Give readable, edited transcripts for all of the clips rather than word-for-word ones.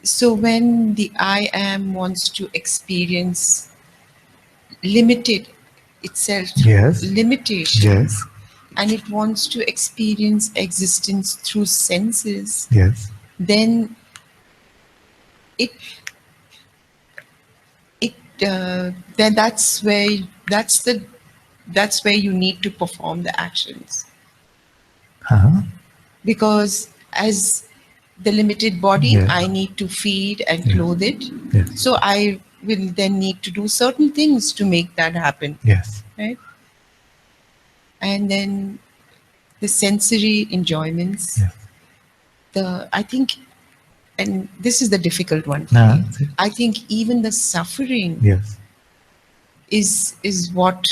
So when the I am wants to experience limited itself through Yes. limitations, Yes. and it wants to experience existence through senses, Yes. then it it then that's where you need to perform the actions, Uh-huh. because as the limited body Yes. I need to feed and Yes. clothe it, Yes. so I will then need to do certain things to make that happen, Yes. right? And then the sensory enjoyments, Yes. the I think, and this is the difficult one for Nah, me, that's it. I think even the suffering Yes. is what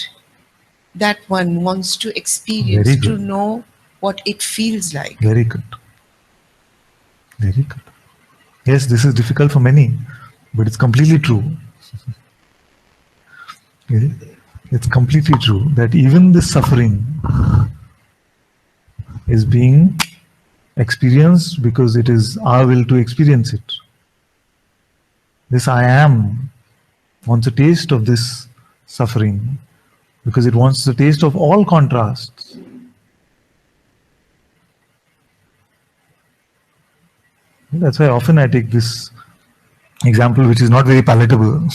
that one wants to experience, Very to good. know what it feels like. Very good. Very good. Yes, this is difficult for many, but it's completely true. Okay? It's completely true that even this suffering is being experienced because it is our will to experience it. This I am wants a taste of this suffering because it wants the taste of all contrasts. That's why often I take this example, which is not very palatable.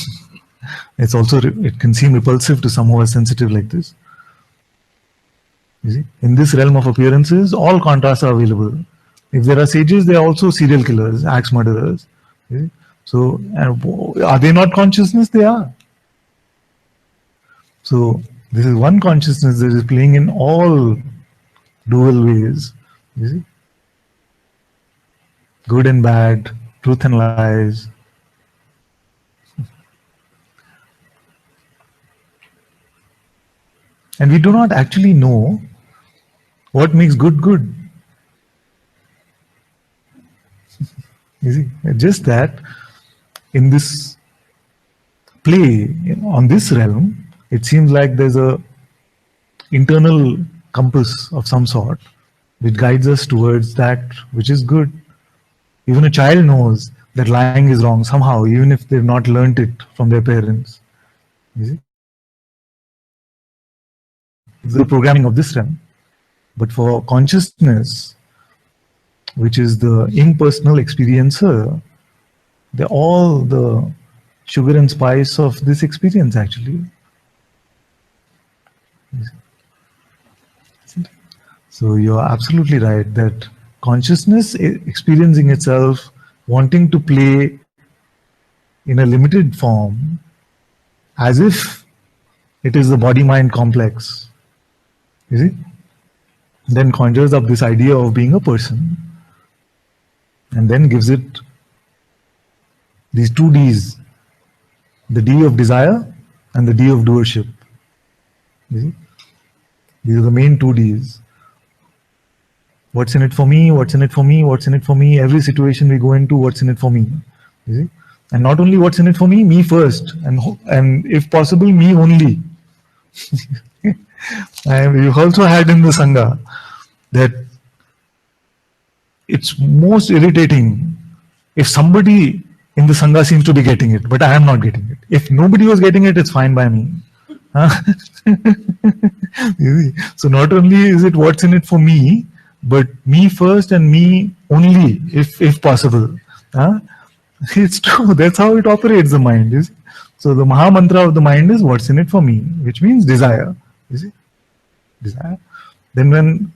It's also, it can seem repulsive to some who are sensitive like this. You see, in this realm of appearances, all contrasts are available. If there are sages, there are also serial killers, axe murderers. You see? So, are they not consciousness? They are. So, this is one consciousness that is playing in all dual ways. You see, good and bad, truth and lies. And we do not actually know what makes good good. You see, just that in this play on this realm, it seems like there's a internal compass of some sort which guides us towards that which is good. Even a child knows that lying is wrong somehow, even if they've not learnt it from their parents. You see? It's the programming of this realm. But for consciousness, which is the impersonal experiencer, they're all the sugar and spice of this experience actually. So you're absolutely right that consciousness experiencing itself, wanting to play in a limited form, as if it is the body-mind complex, you see, then conjures up this idea of being a person, and then gives it these two Ds, the D of desire and the D of doership. You see? These are the main two Ds. What's in it for me? What's in it for me? What's in it for me? Every situation we go into, what's in it for me? You see? And not only what's in it for me first, and if possible, me only. And we've also had in the Sangha that it's most irritating if somebody in the Sangha seems to be getting it, but I am not getting it. If nobody was getting it, it's fine by me. Huh? So not only is it what's in it for me, but me first and me only, if possible. Huh? It's true. That's how it operates, the mind. Is so the Maha Mantra of the mind is what's in it for me, which means desire. You see, desire. Then when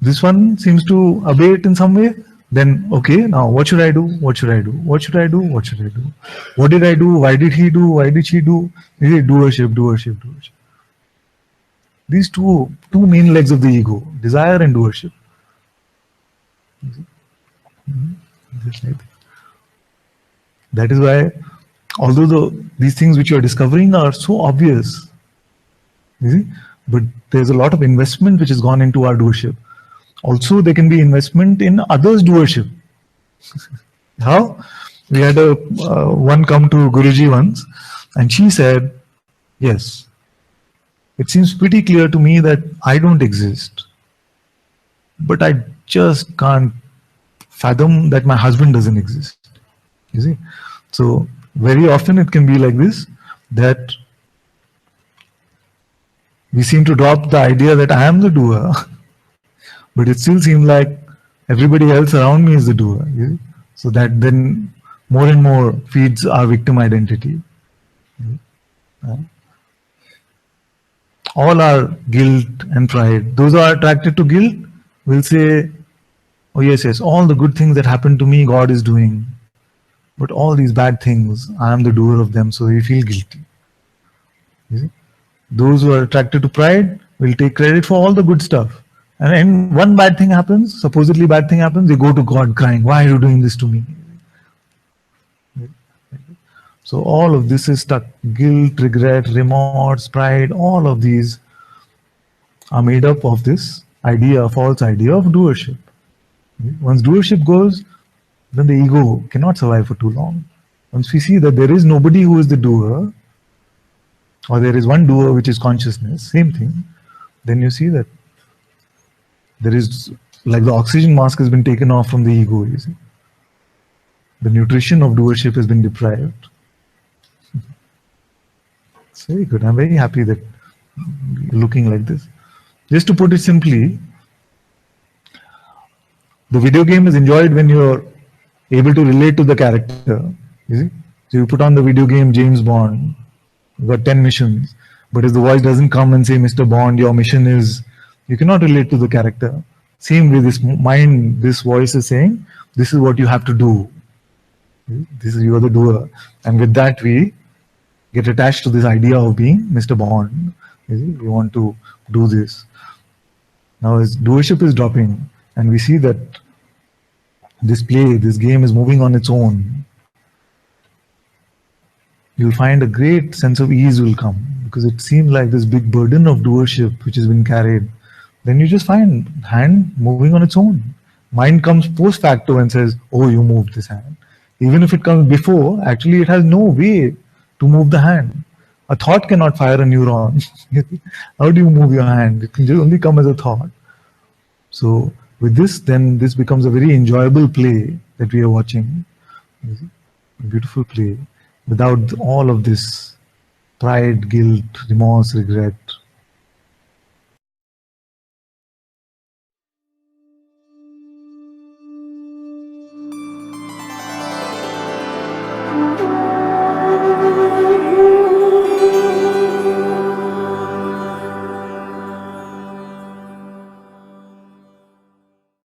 this one seems to abate in some way, then okay, now what should I do? What should I do? What should I do? What should I do? What did I do? Why did he do? Why did she do? Is it doership, doership, doership? These two main legs of the ego, desire and doership. Just like that. That is why, although these things which you are discovering are so obvious, you see, but there's a lot of investment which has gone into our doership. Also, there can be investment in others' doership. How? We had a one come to Guruji once, and she said, "Yes, it seems pretty clear to me that I don't exist, but I just can't fathom that my husband doesn't exist. You see? So very often it can be like this, that we seem to drop the idea that I am the doer, but it still seems like everybody else around me is the doer. You see? So that then more and more feeds our victim identity. All our guilt and pride, those who are attracted to guilt will say, oh yes, yes, all the good things that happen to me, God is doing. But all these bad things, I am the doer of them, so we feel guilty. You see? Those who are attracted to pride will take credit for all the good stuff. And when one bad thing happens, supposedly bad thing happens, they go to God crying, why are you doing this to me? So all of this is stuck. Guilt, regret, remorse, pride, all of these are made up of this idea, false idea of doership. Once doership goes, then the ego cannot survive for too long. Once we see that there is nobody who is the doer, or there is one doer which is consciousness, same thing, then you see that there is, like the oxygen mask has been taken off from the ego, you see. The nutrition of doership has been deprived. It's very good. I'm very happy that you're looking like this. Just to put it simply, the video game is enjoyed when you're able to relate to the character. You see? So you put on the video game James Bond, you got 10 missions, but if the voice doesn't come and say, Mr. Bond, your mission is, you cannot relate to the character. Same way, this mind, this voice is saying, this is what you have to do. This is, you're the doer. And with that, we get attached to this idea of being Mr. Bond. You see? We want to do this. Now, as doership is dropping, and we see that this play, this game is moving on its own, you'll find a great sense of ease will come, because it seems like this big burden of doership which has been carried. Then you just find hand moving on its own. Mind comes post facto and says, oh, you moved this hand. Even if it comes before, actually it has no way to move the hand. A thought cannot fire a neuron. How do you move your hand? It can just only come as a thought. So with this, then this becomes a very enjoyable play that we are watching. A beautiful play without all of this pride, guilt, remorse, regret.